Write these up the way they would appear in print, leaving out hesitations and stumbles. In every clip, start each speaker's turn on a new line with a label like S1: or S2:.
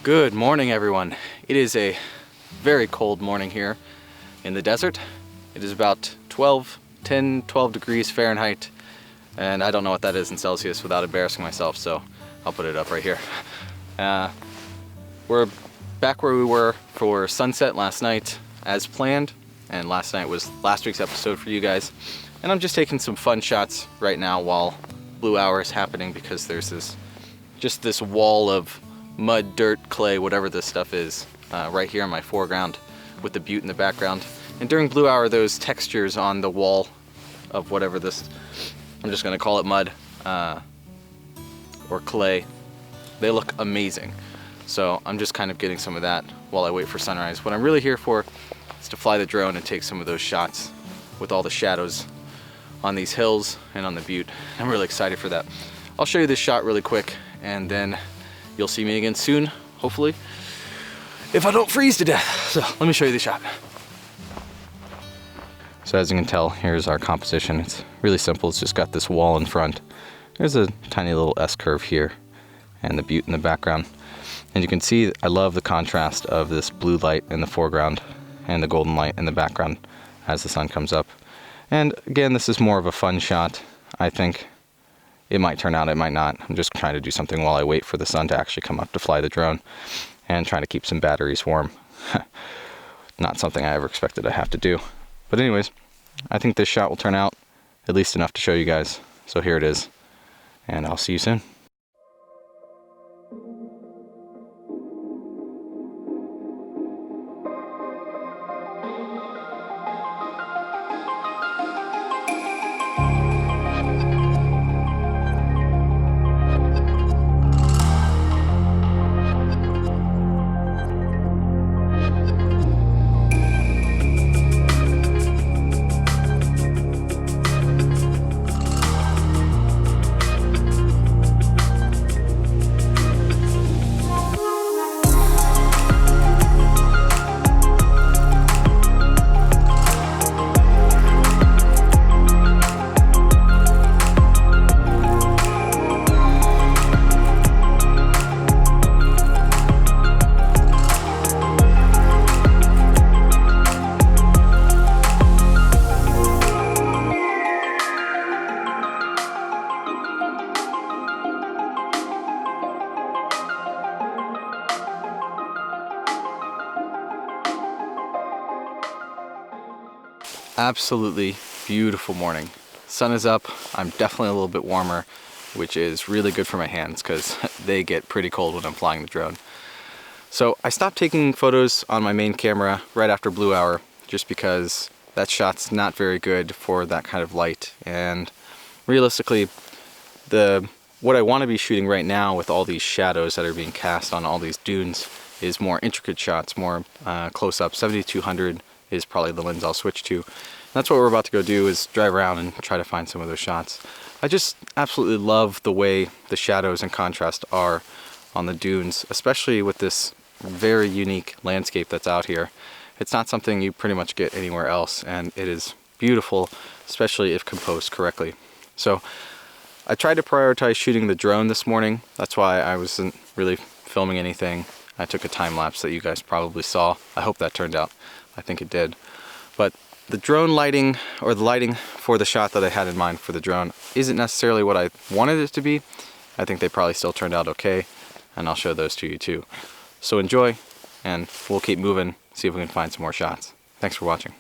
S1: Good morning, everyone. It is a very cold morning here in the desert. It is about 12 degrees Fahrenheit, and I don't know what that is in Celsius without embarrassing myself, so I'll put it up right here. We're back where we were for sunset last night as planned, and last night was last week's episode for you guys. And I'm just taking some fun shots right now while blue hour is happening, because there's this wall of mud, dirt, clay, whatever this stuff is, right here in my foreground with the butte in the background. And during blue hour, those textures on the wall of whatever this, I'm just gonna call it mud or clay, they look amazing. So I'm just kind of getting some of that while I wait for sunrise. What I'm really here for is to fly the drone and take some of those shots with all the shadows on these hills and on the butte. I'm really excited for that. I'll show you this shot really quick, and then you'll see me again soon, hopefully, if I don't freeze to death. So let me show you the shot. So as you can tell, here's our composition. It's really simple. It's just got this wall in front. There's a tiny little S-curve here and the butte in the background. And you can see I love the contrast of this blue light in the foreground and the golden light in the background as the sun comes up. And again, this is more of a fun shot. I think it might turn out, it might not. I'm just trying to do something while I wait for the sun to actually come up to fly the drone, and trying to keep some batteries warm. Not something I ever expected to have to do. But anyways, I think this shot will turn out at least enough to show you guys. So here it is, and I'll see you soon. Absolutely beautiful morning. Sun is up. I'm definitely a little bit warmer, which is really good for my hands because they get pretty cold when I'm flying the drone. So I stopped taking photos on my main camera right after blue hour, just because that shot's not very good for that kind of light. And realistically, what I want to be shooting right now with all these shadows that are being cast on all these dunes is more intricate shots, more close-up. 7200 is probably the lens I'll switch to. And that's what we're about to go do, is drive around and try to find some of those shots. I just absolutely love the way the shadows and contrast are on the dunes, especially with this very unique landscape that's out here. It's not something you pretty much get anywhere else, and it is beautiful, especially if composed correctly. So I tried to prioritize shooting the drone this morning. That's why I wasn't really filming anything. I took a time lapse that you guys probably saw. I hope that turned out. I think it did. But the drone lighting, or the lighting for the shot that I had in mind for the drone, isn't necessarily what I wanted it to be. I think they probably still turned out okay, and I'll show those to you too. So enjoy, and we'll keep moving, see if we can find some more shots. Thanks for watching.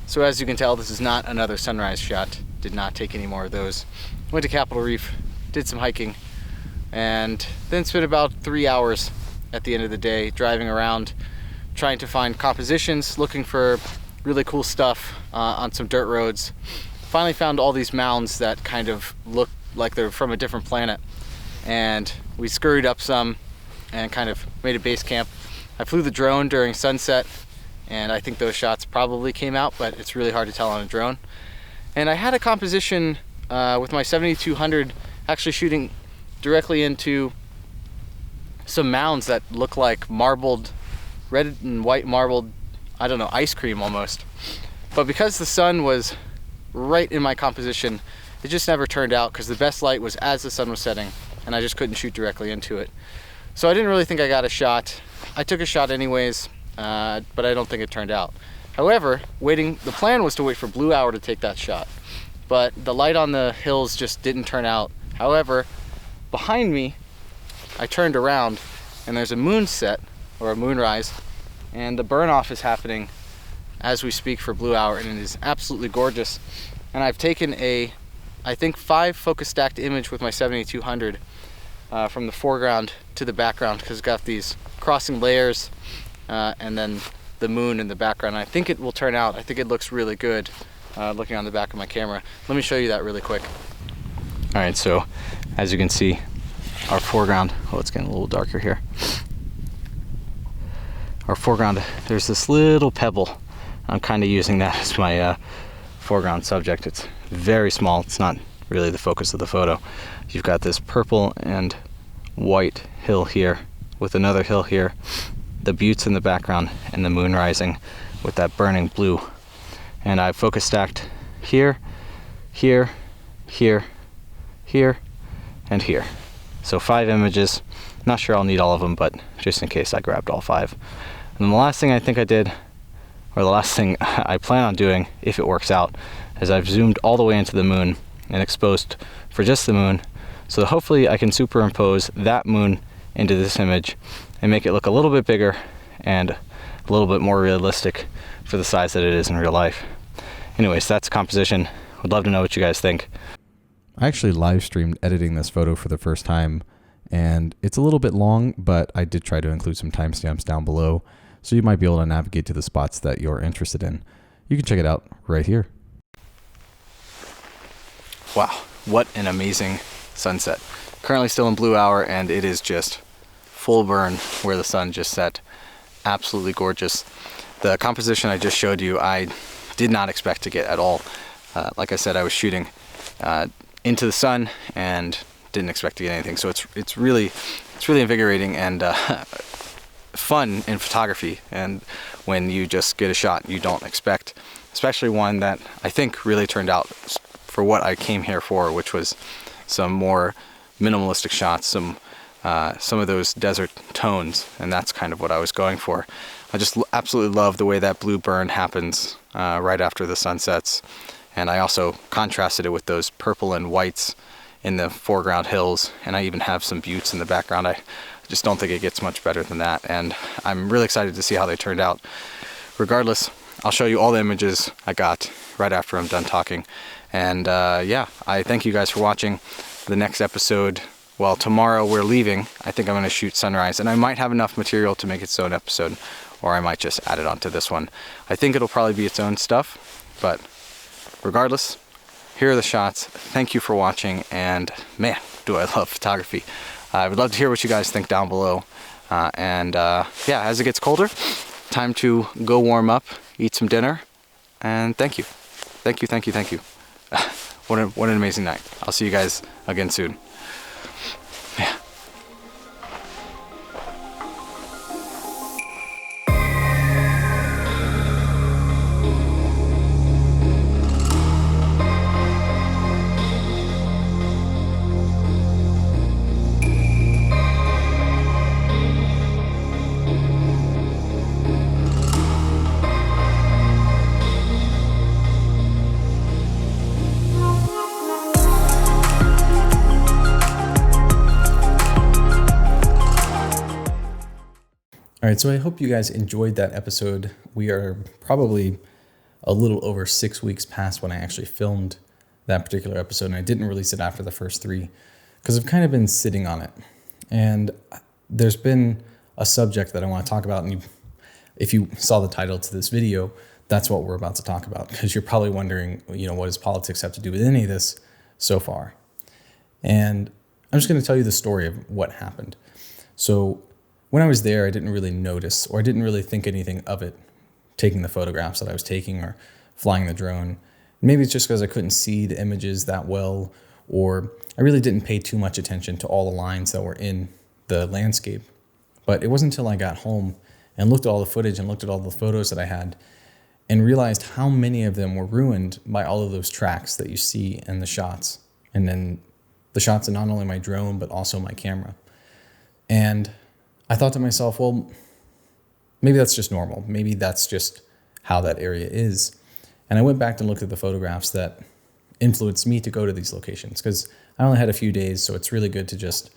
S1: So as you can tell, this is not another sunrise shot. Did not take any more of those. Went to Capitol Reef, did some hiking, and then spent about 3 hours at the end of the day driving around, trying to find compositions, looking for really cool stuff on some dirt roads. Finally found all these mounds that kind of look like they're from a different planet, and we scurried up some and kind of made a base camp. I flew the drone during sunset, and I think those shots probably came out, but it's really hard to tell on a drone. And I had a composition with my 7200 actually shooting directly into some mounds that look like marbled, red and white marbled, I don't know, ice cream almost. But because the sun was right in my composition, it just never turned out because the best light was as the sun was setting, and I just couldn't shoot directly into it. So I didn't really think I got a shot. I took a shot anyways, but I don't think it turned out. However, the plan was to wait for blue hour to take that shot, but the light on the hills just didn't turn out. However, behind me, I turned around and there's a moonset or a moonrise, and the burn off is happening as we speak for blue hour, and it is absolutely gorgeous. And I've taken I think 5 focus stacked image with my 7200 from the foreground to the background, because it's got these crossing layers and then the moon in the background. I think it will turn out. I think it looks really good looking on the back of my camera. Let me show you that really quick. All right, so as you can see, our foreground, oh, it's getting a little darker here. Our foreground, there's this little pebble. I'm kind of using that as my foreground subject. It's very small. It's not really the focus of the photo. You've got this purple and white hill here with another hill here, the buttes in the background, and the moon rising with that burning blue. And I've focus stacked here, here, here, here, and here. So 5 images. Not sure I'll need all of them, but just in case, I grabbed all 5. And then the last thing I think I did, or the last thing I plan on doing if it works out, is I've zoomed all the way into the moon and exposed for just the moon, so hopefully I can superimpose that moon into this image and make it look a little bit bigger and a little bit more realistic for the size that it is in real life. Anyways, that's composition. Would love to know what you guys think.
S2: I actually live streamed editing this photo for the first time, and it's a little bit long, but I did try to include some timestamps down below, so you might be able to navigate to the spots that you're interested in. You can check it out right here.
S1: Wow, what an amazing sunset. Currently still in blue hour, and it is just full burn where the sun just set. Absolutely gorgeous. The composition I just showed you, I did not expect to get at all. Like I said, I was shooting into the sun and didn't expect to get anything. So it's really invigorating and fun in photography. And when you just get a shot you don't expect, especially one that I think really turned out for what I came here for, which was some more minimalistic shots, some of those desert tones, and that's kind of what I was going for. I just absolutely love the way that blue burn happens right after the sun sets, and I also contrasted it with those purple and whites in the foreground hills, and I even have some buttes in the background. I just don't think it gets much better than that, and I'm really excited to see how they turned out. Regardless, I'll show you all the images I got right after I'm done talking. And yeah, I thank you guys for watching. The next episode, well, tomorrow we're leaving. I think I'm going to shoot sunrise, and I might have enough material to make its own episode, or I might just add it onto this one. I think it'll probably be its own stuff, but regardless, here are the shots. Thank you for watching, and man, do I love photography. I would love to hear what you guys think down below. Yeah, as it gets colder, time to go warm up, eat some dinner, and thank you. Thank you, thank you, thank you. What an amazing night. I'll see you guys again soon. Yeah.
S2: All right, so I hope you guys enjoyed that episode. We are probably a little over 6 weeks past when I actually filmed that particular episode, and I didn't release it after the first 3 because I've kind of been sitting on it. And there's been a subject that I want to talk about, and if you saw the title to this video, that's what we're about to talk about, because you're probably wondering, what does politics have to do with any of this so far? And I'm just going to tell you the story of what happened. So when I was there, I didn't really notice, or I didn't really think anything of it, taking the photographs that I was taking or flying the drone. Maybe it's just because I couldn't see the images that well, or I really didn't pay too much attention to all the lines that were in the landscape. But it wasn't until I got home and looked at all the footage and looked at all the photos that I had and realized how many of them were ruined by all of those tracks that you see in the shots. And then the shots of not only my drone, but also my camera. And I thought to myself, well, maybe that's just normal. Maybe that's just how that area is. And I went back and looked at the photographs that influenced me to go to these locations, because I only had a few days, so it's really good to just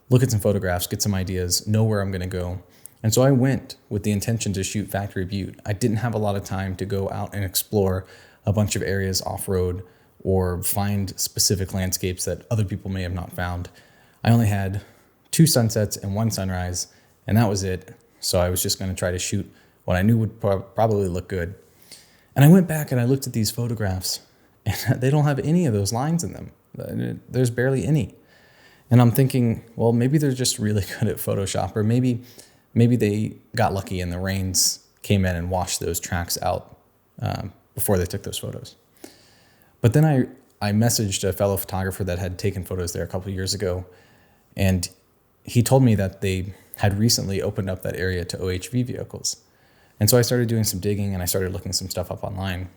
S2: look at some photographs, get some ideas, know where I'm going to go. And so I went with the intention to shoot Factory Butte. I didn't have a lot of time to go out and explore a bunch of areas off-road or find specific landscapes that other people may have not found. I only had 2 sunsets and 1 sunrise, and that was it. So I was just going to try to shoot what I knew would probably look good. And I went back and I looked at these photographs, and they don't have any of those lines in them. There's barely any. And I'm thinking, well, maybe they're just really good at Photoshop, or maybe they got lucky and the rains came in and washed those tracks out before they took those photos. But then I messaged a fellow photographer that had taken photos there a couple of years ago, and he told me that they had recently opened up that area to OHV vehicles. And so I started doing some digging and I started looking some stuff up online.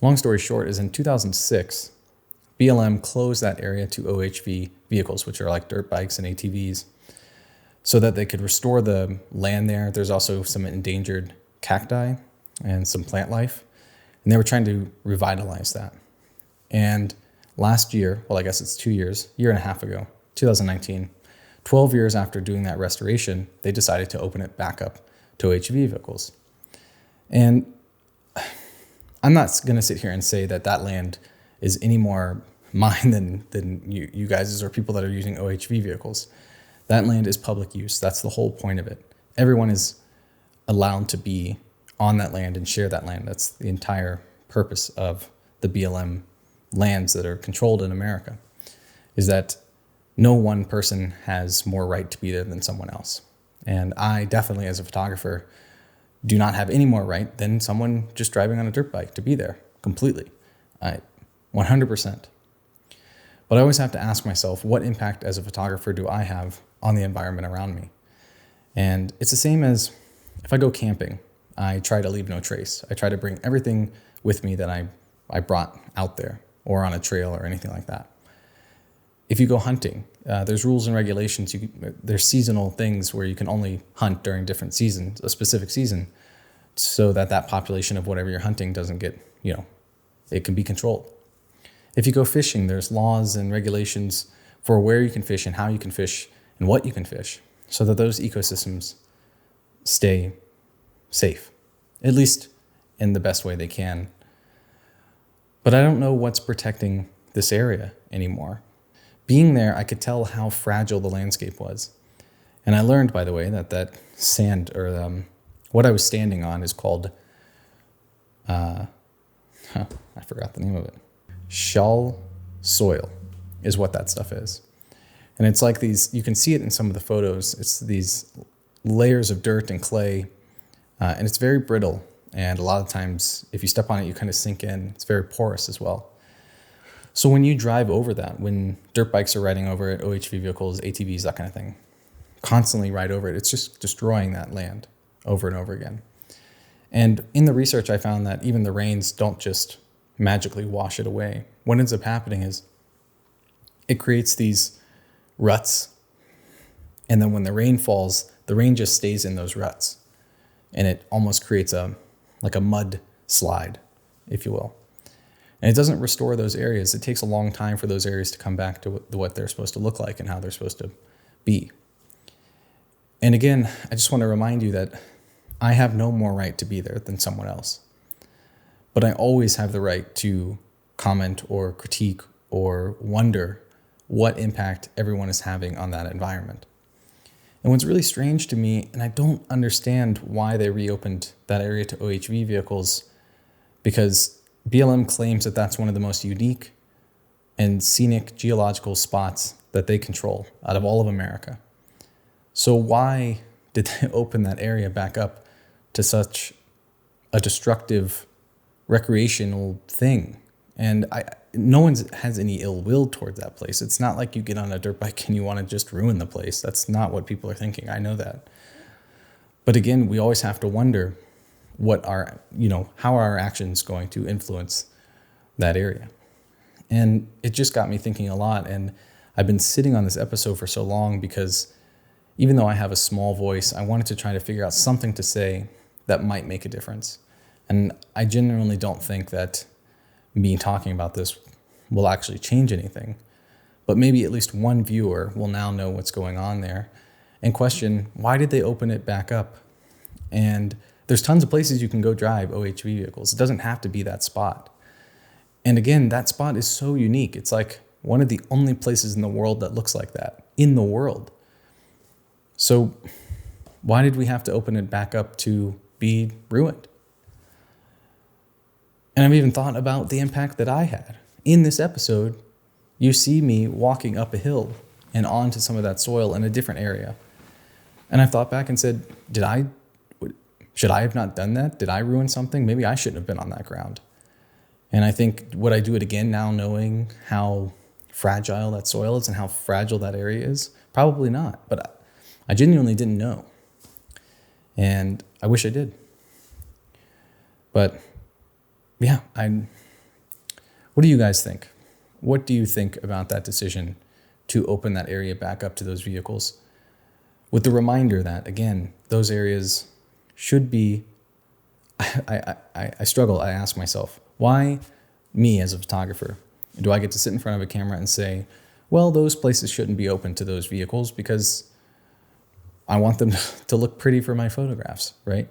S2: Long story short is in 2006, BLM closed that area to OHV vehicles, which are like dirt bikes and ATVs, so that they could restore the land there. There's also some endangered cacti and some plant life, and they were trying to revitalize that. And last year, well, I guess it's 2 years, year and a half ago, 2019, 12 years after doing that restoration, they decided to open it back up to OHV vehicles. And I'm not going to sit here and say that that land is any more mine than you guys or people that are using OHV vehicles. That land is public use. That's the whole point of it. Everyone is allowed to be on that land and share that land. That's the entire purpose of the BLM lands that are controlled in America, is that no one person has more right to be there than someone else. And I definitely, as a photographer, do not have any more right than someone just driving on a dirt bike to be there completely. 100%. But I always have to ask myself, what impact as a photographer do I have on the environment around me? And it's the same as if I go camping, I try to leave no trace. I try to bring everything with me that I brought out there or on a trail or anything like that. If you go hunting, there's rules and regulations. There's seasonal things where you can only hunt during different seasons, a specific season, so that population of whatever you're hunting doesn't get, it can be controlled. If you go fishing, there's laws and regulations for where you can fish and how you can fish and what you can fish, so that those ecosystems stay safe, at least in the best way they can. But I don't know what's protecting this area anymore. Being there, I could tell how fragile the landscape was. And I learned, by the way, that sand, or what I was standing on, is called, I forgot the name of it. 𝐒𝐨 soil is what that stuff is. And it's like these, you can see it in some of the photos, it's these layers of dirt and clay, and it's very brittle. And a lot of times, if you step on it, you kind of sink in. It's very porous as well. So when you drive over that, when dirt bikes are riding over it, OHV vehicles, ATVs, that kind of thing, constantly ride over it, it's just destroying that land over and over again. And in the research, I found that even the rains don't just magically wash it away. What ends up happening is it creates these ruts. And then when the rain falls, the rain just stays in those ruts. And it almost creates a mud slide, if you will. And it doesn't restore those areas. It takes a long time for those areas to come back to what they're supposed to look like and how they're supposed to be. And again, I just want to remind you that I have no more right to be there than someone else. But I always have the right to comment or critique or wonder what impact everyone is having on that environment. And what's really strange to me, and I don't understand why they reopened that area to OHV vehicles, because BLM claims that that's one of the most unique and scenic geological spots that they control out of all of America. So why did they open that area back up to such a destructive recreational thing? And no one has any ill will towards that place. It's not like you get on a dirt bike and you want to just ruin the place. That's not what people are thinking. I know that. But again, we always have to wonder how are our actions going to influence that area? And it just got me thinking a lot. And I've been sitting on this episode for so long because even though I have a small voice, I wanted to try to figure out something to say that might make a difference. And I genuinely don't think that me talking about this will actually change anything. But maybe at least one viewer will now know what's going on there and question, why did they open it back up? And there's tons of places you can go drive OHV vehicles. It doesn't have to be that spot. And again, that spot is so unique. It's like one of the only places in the world that looks like that, in the world. So why did we have to open it back up to be ruined? And I've even thought about the impact that I had. In this episode, you see me walking up a hill and onto some of that soil in a different area. And I thought back and said, should I have not done that? Did I ruin something? Maybe I shouldn't have been on that ground. And I think, would I do it again now knowing how fragile that soil is and how fragile that area is? Probably not, but I genuinely didn't know. And I wish I did. But yeah, what do you guys think? What do you think about that decision to open that area back up to those vehicles? With the reminder that, again, those areas should be, I struggle, I ask myself, why me as a photographer? Do I get to sit in front of a camera and say, well, those places shouldn't be open to those vehicles because I want them to look pretty for my photographs, right?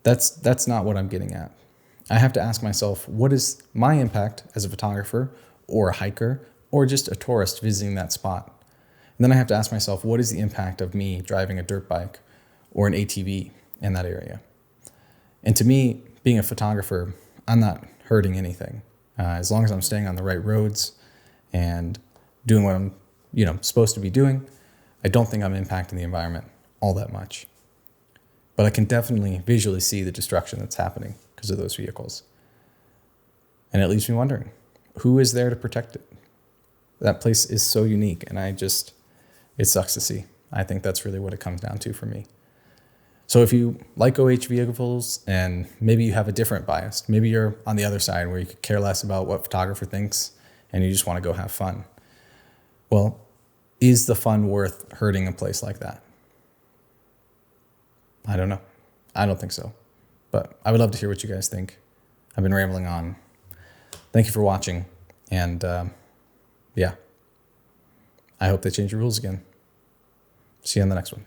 S2: That's not what I'm getting at. I have to ask myself, what is my impact as a photographer or a hiker or just a tourist visiting that spot? And then I have to ask myself, what is the impact of me driving a dirt bike or an ATV in that area? And to me, being a photographer, I'm not hurting anything. As long as I'm staying on the right roads and doing what I'm supposed to be doing, I don't think I'm impacting the environment all that much. But I can definitely visually see the destruction that's happening because of those vehicles. And it leaves me wondering, who is there to protect it? That place is so unique, and it sucks to see. I think that's really what it comes down to for me. So if you like OH vehicles and maybe you have a different bias, maybe you're on the other side where you could care less about what photographer thinks and you just want to go have fun. Well, is the fun worth hurting a place like that? I don't know. I don't think so. But I would love to hear what you guys think. I've been rambling on. Thank you for watching. And yeah, I hope they change the rules again. See you on the next one.